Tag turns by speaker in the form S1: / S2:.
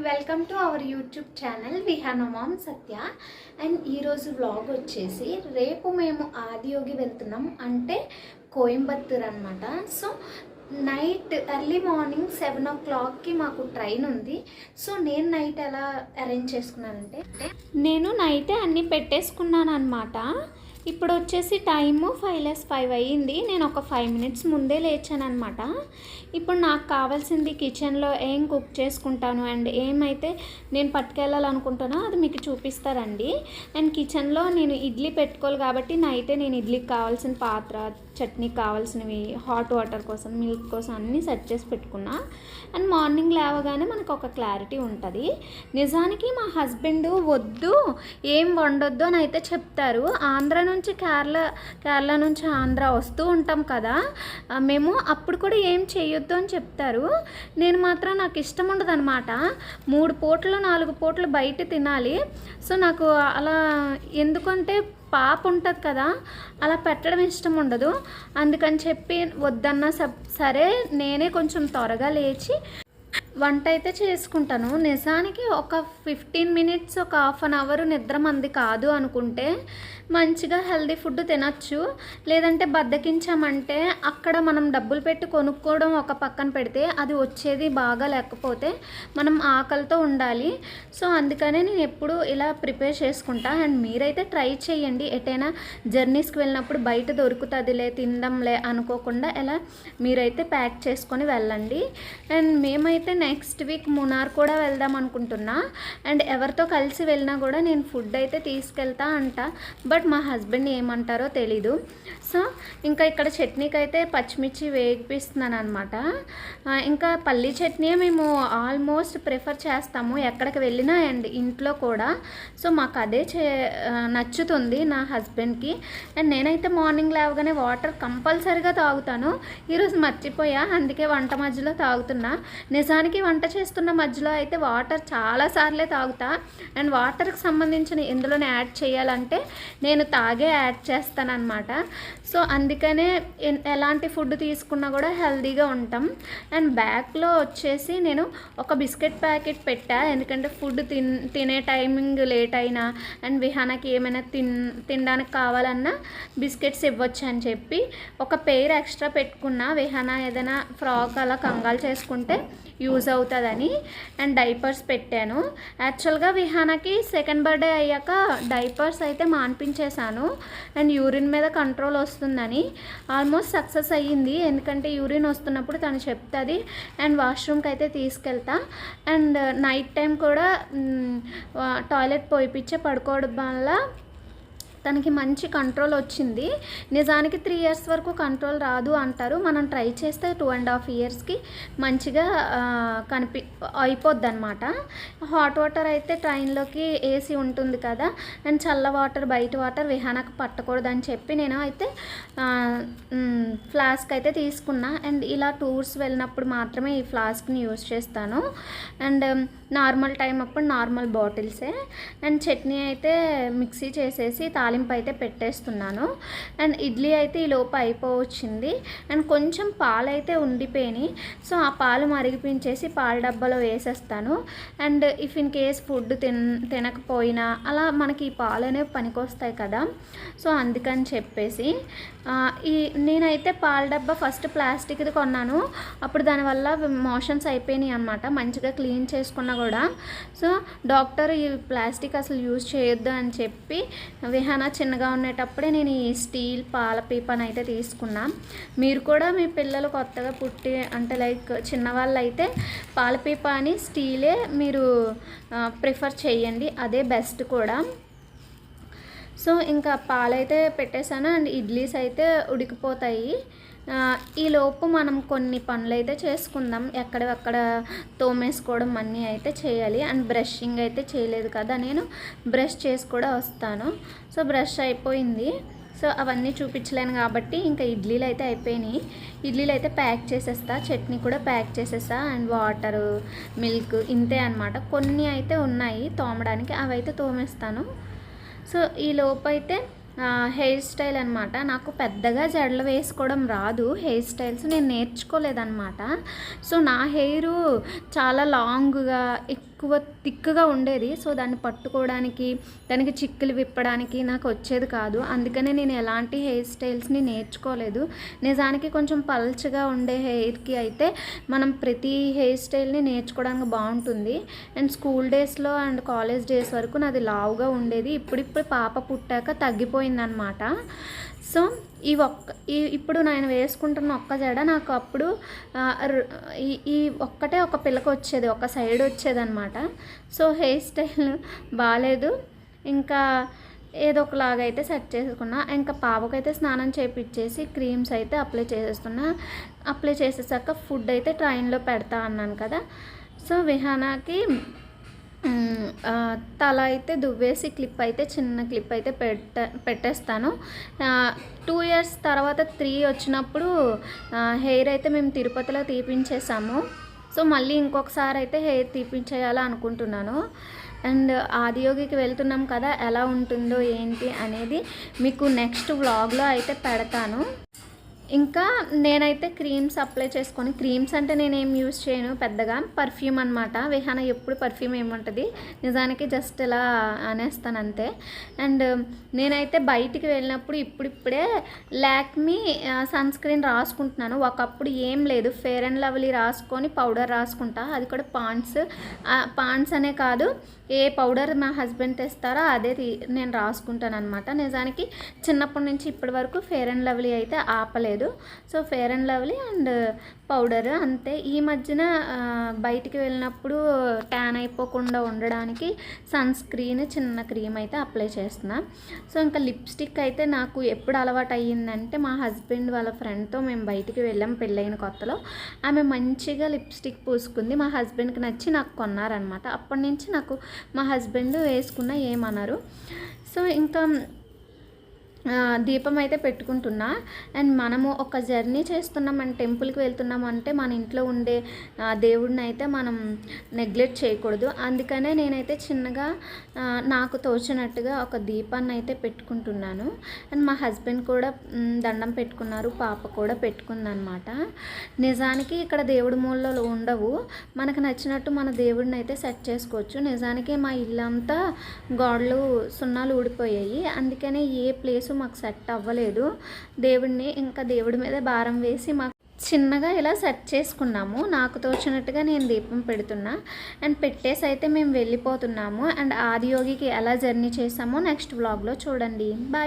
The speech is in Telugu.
S1: Welcome to our YouTube channel Vihana mom Satya. And ఈరోజు వ్లాగ్ వచ్చేసి రేపు మేము ఆదియోగి వెళ్తున్నాం, అంటే కోయంబత్తూర్ అనమాట. సో నైట్ ఎర్లీ మార్నింగ్ 7 o'clockకి మాకు ట్రైన్ ఉంది. సో నేను నైట్ ఎలా అరేంజ్ చేసుకున్నానంటే, నేను నైటే అన్నీ పెట్టేసుకున్నాను అనమాట. ఇప్పుడు వచ్చేసి టైము 5:05 అయ్యింది. నేను ఒక 5 minutes ముందే లేచాను అనమాట. ఇప్పుడు నాకు కావాల్సింది కిచెన్లో ఏం కుక్ చేసుకుంటాను అండ్ ఏమైతే నేను పట్టుకెళ్ళాలనుకుంటానో అది మీకు చూపిస్తారండి. అండ్ కిచెన్లో నేను ఇడ్లీ పెట్టుకోవాలి కాబట్టి నైటే నేను ఇడ్లీకి కావాల్సిన పాత్ర, చట్నీకి కావాల్సినవి, హాట్ వాటర్ కోసం, మిల్క్ కోసం అన్నీ సెట్ చేసి పెట్టుకున్నా. అండ్ మార్నింగ్ లేవగానే మనకు ఒక క్లారిటీ ఉంటుంది. నిజానికి మా హస్బెండ్ వద్దు ఏం వండొద్దు అని అయితే చెప్తారు. ఆంధ్ర నుంచి కేరళ నుంచి ఆంధ్ర వస్తూ ఉంటాం కదా, మేము అప్పుడు కూడా ఏం చేయొద్దు అని చెప్తారు. నేను మాత్రం నాకు ఇష్టం ఉండదు అనమాట. 3 పూటలు 4 పూటలు బయట తినాలి. సో నాకు అలా ఎందుకంటే పాప ఉంటుంది కదా, అలా పెట్టడం ఇష్టం ఉండదు. అందుకని చెప్పి వద్దన్నా సరే నేనే కొంచెం త్వరగా లేచి వంట అయితే చేసుకుంటాను. నిజానికి ఒక 15 minutes, ఒక 1/2 hour నిద్ర మంది కాదు అనుకుంటే మంచిగా హెల్దీ ఫుడ్ తినచ్చు. లేదంటే బద్దకించామంటే అక్కడ మనం డబ్బులు పెట్టి కొనుక్కోవడం ఒక పక్కన పెడితే అది వచ్చేది బాగా లేకపోతే మనం ఆకలితో ఉండాలి. సో అందుకనే నేను ఎప్పుడు ఇలా ప్రిపేర్ చేసుకుంటా. అండ్ మీరైతే ట్రై చేయండి. ఎటైనా జర్నీస్కి వెళ్ళినప్పుడు బయట దొరుకుతుందిలే తిందాంలే అనుకోకుండా ఎలా మీరైతే ప్యాక్ చేసుకొని వెళ్ళండి. అండ్ మేమైతే నెక్స్ట్ వీక్ మునార్ కూడా వెళ్దాం అనుకుంటున్నా. అండ్ ఎవరితో కలిసి వెళ్ళినా కూడా నేను ఫుడ్ అయితే తీసుకెళ్తా అంట. బట్ మా హస్బెండ్ ఏమంటారో తెలీదు. సో ఇంకా ఇక్కడ చట్నీకి అయితే పచ్చిమిర్చి వేగిపిస్తున్నాను అనమాట. ఇంకా పల్లీ చట్నీ మేము ఆల్మోస్ట్ ప్రిఫర్ చేస్తాము ఎక్కడికి వెళ్ళినా అండ్ ఇంట్లో కూడా. సో మాకు అదే నచ్చుతుంది నా హస్బెండ్కి. అండ్ నేనైతే మార్నింగ్ లేవగానే వాటర్ కంపల్సరీగా తాగుతాను. ఈరోజు మర్చిపోయా, అందుకే వంట మధ్యలో తాగుతున్నా. నిజానికి వంట చేస్తున్న మధ్యలో అయితే వాటర్ చాలాసార్లే తాగుతా. అండ్ వాటర్కి సంబంధించిన ఎందులోనే యాడ్ చేయాలంటే నేను తాగే యాడ్ చేస్తానన్నమాట. సో అందుకనే ఎలాంటి ఫుడ్ తీసుకున్నా కూడా హెల్తీగా ఉంటాం. అండ్ బ్యాగ్లో వచ్చేసి నేను ఒక బిస్కెట్ ప్యాకెట్ పెట్టా, ఎందుకంటే ఫుడ్ తినే టైమింగ్ లేట్ అయినా అండ్ విహానకి ఏమైనా తినడానికి కావాలన్నా బిస్కెట్స్ ఇవ్వచ్చు అని చెప్పి ఒక పెయిర్ ఎక్స్ట్రా పెట్టుకున్నా. విహాన ఏదైనా ఫ్రాక్ అలా కంగాలు చేసుకుంటే యూజ్ అవుతుందని. అండ్ డైపర్స్ పెట్టాను. యాక్చువల్గా విహానకి 2nd birthday అయ్యాక డైపర్స్ అయితే మాన్పించేశాను. అండ్ యూరిన్ మీద కంట్రోల్ వస్తుందని ఆల్మోస్ట్ సక్సెస్ అయ్యింది. ఎందుకంటే యూరిన్ వస్తున్నప్పుడు తను చెప్తుంది అండ్ వాష్రూమ్కి అయితే తీసుకెళ్తా. అండ్ నైట్ టైం కూడా టాయిలెట్ పోయిపించే పడుకోవడం వల్ల తనకి మంచి కంట్రోల్ వచ్చింది. నిజానికి 3 years వరకు కంట్రోల్ రాదు అంటారు. మనం ట్రై చేస్తే 2.5 yearsకి మంచిగా అయిపోద్ది అనమాట. హాట్ వాటర్ అయితే ట్రైన్లోకి ఏసీ ఉంటుంది కదా, అండ్ చల్ల వాటర్, బయట వాటర్ విహానకు పట్టకూడదని చెప్పి నేను అయితే ఫ్లాస్క్ అయితే తీసుకున్నా. అండ్ ఇలా టూర్స్ వెళ్ళినప్పుడు మాత్రమే ఈ ఫ్లాస్క్ని యూజ్ చేస్తాను. అండ్ నార్మల్ టైం అప్పుడు నార్మల్ బాటిల్సే. అండ్ చట్నీ అయితే మిక్సీ చేసేసి తాలింపు అయితే పెట్టేస్తున్నాను. అండ్ ఇడ్లీ అయితే ఈ లోపు అయిపోవచ్చింది. అండ్ కొంచెం పాలు అయితే ఉండిపోయినాయి. సో ఆ పాలు మరిగిపించేసి పాల డబ్బాలో వేసేస్తాను. And if in case food తినకపోయినా అలా మనకి ఈ పాలు అనేవి పనికొస్తాయి కదా. సో అందుకని చెప్పేసి నేనైతే పాల డబ్బా ఫస్ట్ ప్లాస్టిక్ది కొన్నాను. అప్పుడు దానివల్ల మోషన్స్ అయిపోయినాయి అనమాట, మంచిగా క్లీన్ చేసుకున్నా కూడా. సో డాక్టర్ ఈ ప్లాస్టిక్ అసలు యూజ్ చేయొద్దు అని చెప్పి విహాన చిన్నగా ఉండేటప్పుడే నేను ఈ స్టీల్ పాల పీపాను అయితే తీసుకున్నా. మీరు కూడా మీ పిల్లలు కొత్తగా పుట్టి అంటే లైక్ చిన్నవాళ్ళు అయితే పాల పీప అని స్టీలే మీరు ప్రిఫర్ చేయండి, అదే బెస్ట్ కూడా. సో ఇంకా పాలైతే పెట్టేశాను. అండ్ ఇడ్లీస్ అయితే ఉడికిపోతాయి. ఈలోపు మనం కొన్ని పనులు అయితే చేసుకుందాం. ఎక్కడెక్కడ తోమేసుకోవడం అన్నీ అయితే చేయాలి. అండ్ బ్రషింగ్ అయితే చేయలేదు కదా, నేను బ్రష్ చేసి కూడా వస్తాను. సో బ్రష్ అయిపోయింది. సో అవన్నీ చూపించలేను కాబట్టి ఇంకా ఇడ్లీలు అయితే అయిపోయినాయి. ఇడ్లీలు అయితే ప్యాక్ చేసేస్తా, చట్నీ కూడా ప్యాక్ చేసేస్తా. అండ్ వాటరు, మిల్క్ ఇంతే అనమాట. కొన్ని అయితే ఉన్నాయి తోమడానికి, అవి అయితే తోమేస్తాను. సో ఈ లోపు అయితే హెయిర్ స్టైల్ అనమాట. నాకు పెద్దగా జడలు వేసుకోవడం రాదు, హెయిర్ స్టైల్స్ నేను నేర్చుకోలేదన్నమాట. సో నా హెయిరు చాలా లాంగ్గా ఎక్కువ థిక్గా ఉండేది. సో దాన్ని పట్టుకోవడానికి, దానికి చిక్కులు విప్పడానికి నాకు వచ్చేది కాదు. అందుకనే నేను ఎలాంటి హెయిర్ స్టైల్స్ని నేర్చుకోలేదు. నిజానికి కొంచెం పల్చగా ఉండే హెయిర్కి అయితే మనం ప్రతి హెయిర్ స్టైల్ని నేర్చుకోవడానికి బాగుంటుంది. అండ్ స్కూల్ డేస్లో అండ్ కాలేజ్ డేస్ వరకు నాది లావుగా ఉండేది. ఇప్పుడిప్పుడు పాప పుట్టాక తగ్గిపోయిందనమాట. సో ఇప్పుడు నేను వేసుకుంటున్న ఒక్క జడ నాకు అప్పుడు ఈ ఒక్కటే ఒక పిల్లకి వచ్చేది, ఒక సైడ్ వచ్చేదన్నమాట. సో హెయిర్ స్టైల్ బాగాలేదు, ఇంకా ఏదో ఒకలాగా అయితే సెట్ చేసుకున్నా. ఇంకా పాపకైతే స్నానం చేయించేసి క్రీమ్స్ అయితే అప్లై చేసేస్తున్నా. అప్లై చేసేసాక ఫుడ్ అయితే ట్రైన్లో పెడతా అన్నాను కదా. సో విహానాకి తల అయితే దువ్వేసి క్లిప్ అయితే చిన్న క్లిప్ అయితే పెట్టేస్తాను. 2 ఇయర్స్ తర్వాత 3 వచ్చినప్పుడు హెయిర్ అయితే మేము తిరుపతిలో తీపించేసాము. సో మళ్ళీ ఇంకొకసారి అయితే హెయిర్ తీపించేయాలి అనుకుంటున్నాను. అండ్ ఆదియోగికి వెళ్తున్నాం కదా, ఎలా ఉంటుందో ఏంటి అనేది మీకు నెక్స్ట్ వ్లాగ్లో అయితే పెడతాను. ఇంకా నేనైతే క్రీమ్స్ అప్లై చేసుకొని, క్రీమ్స్ అంటే నేనేం యూజ్ చేయను పెద్దగా, పర్ఫ్యూమ్ అనమాట. విహాన ఎప్పుడు పర్ఫ్యూమ్ ఏముంటుంది, నిజానికి జస్ట్ ఇలా అనేస్తాను అంతే. అండ్ నేనైతే బయటికి వెళ్ళినప్పుడు ఇప్పుడిప్పుడే లాక్మీ సన్ స్క్రీన్ రాసుకుంటున్నాను. ఒకప్పుడు ఏం లేదు, ఫెయిర్ అండ్ లవ్లీ రాసుకొని పౌడర్ రాసుకుంటా, అది కూడా పాండ్స్ అనే కాదు, ఏ పౌడర్ మా హస్బెండ్ తెస్తారో అదే నేను రాసుకుంటాను అనమాట. నిజానికి చిన్నప్పటి నుంచి ఇప్పటి వరకు ఫెయిర్ అండ్ లవ్లీ అయితే ఆపలేదు. So fair and lovely and powder అంతే. ఈ మధ్యన బయటికి వెళ్ళినప్పుడు ట్యాన్ అయిపోకుండా ఉండడానికి సన్ స్క్రీన్ చిన్న క్రీమ్ అయితే అప్లై చేస్తున్నా. సో ఇంకా లిప్స్టిక్ అయితే నాకు ఎప్పుడు అలవాటు అయ్యిందంటే, మా హస్బెండ్ వాళ్ళ ఫ్రెండ్తో మేము బయటికి వెళ్ళాం పెళ్ళైన కొత్తలో. ఆమె మంచిగా లిప్స్టిక్ పూసుకుంది, మా హస్బెండ్కి నచ్చి నాకు కొన్నారనమాట. అప్పటి నుంచి నాకు మా హస్బెండ్ వేసుకున్న ఏమన్నారు. సో ఇంకా దీపం అయితే పెట్టుకుంటున్నా. అండ్ మనము ఒక జర్నీ చేస్తున్నాం అండ్ టెంపుల్కి వెళ్తున్నాం అంటే మన ఇంట్లో ఉండే దేవుడిని అయితే మనం నెగ్లెక్ట్ చేయకూడదు. అందుకనే నేనైతే చిన్నగా నాకు తోచినట్టుగా ఒక దీపాన్ని అయితే పెట్టుకుంటున్నాను. అండ్ మా హస్బెండ్ కూడా దండం పెట్టుకున్నారు, పాప కూడా పెట్టుకుందనమాట. నిజానికి ఇక్కడ దేవుడి మూలలో ఉండవు, మనకు నచ్చినట్టు మన దేవుడిని అయితే సెట్ చేసుకోవచ్చు. నిజానికి మా ఇల్లంతా గోడలు సున్నాలు ఊడిపోయాయి, అందుకనే ఏ ప్లేస్ మాకు సెట్ అవ్వలేదు దేవుడిని. ఇంకా దేవుడి మీద భారం వేసి మాకు చిన్నగా ఇలా సెట్ చేసుకున్నాము. నాకు తోచినట్టుగా నేను దీపం పెడుతున్నా. అండ్ పెట్టేసి అయితే మేము వెళ్ళిపోతున్నాము. అండ్ ఆదియోగికి ఎలా జర్నీ చేసామో నెక్స్ట్ వ్లాగ్లో చూడండి. బాయ్.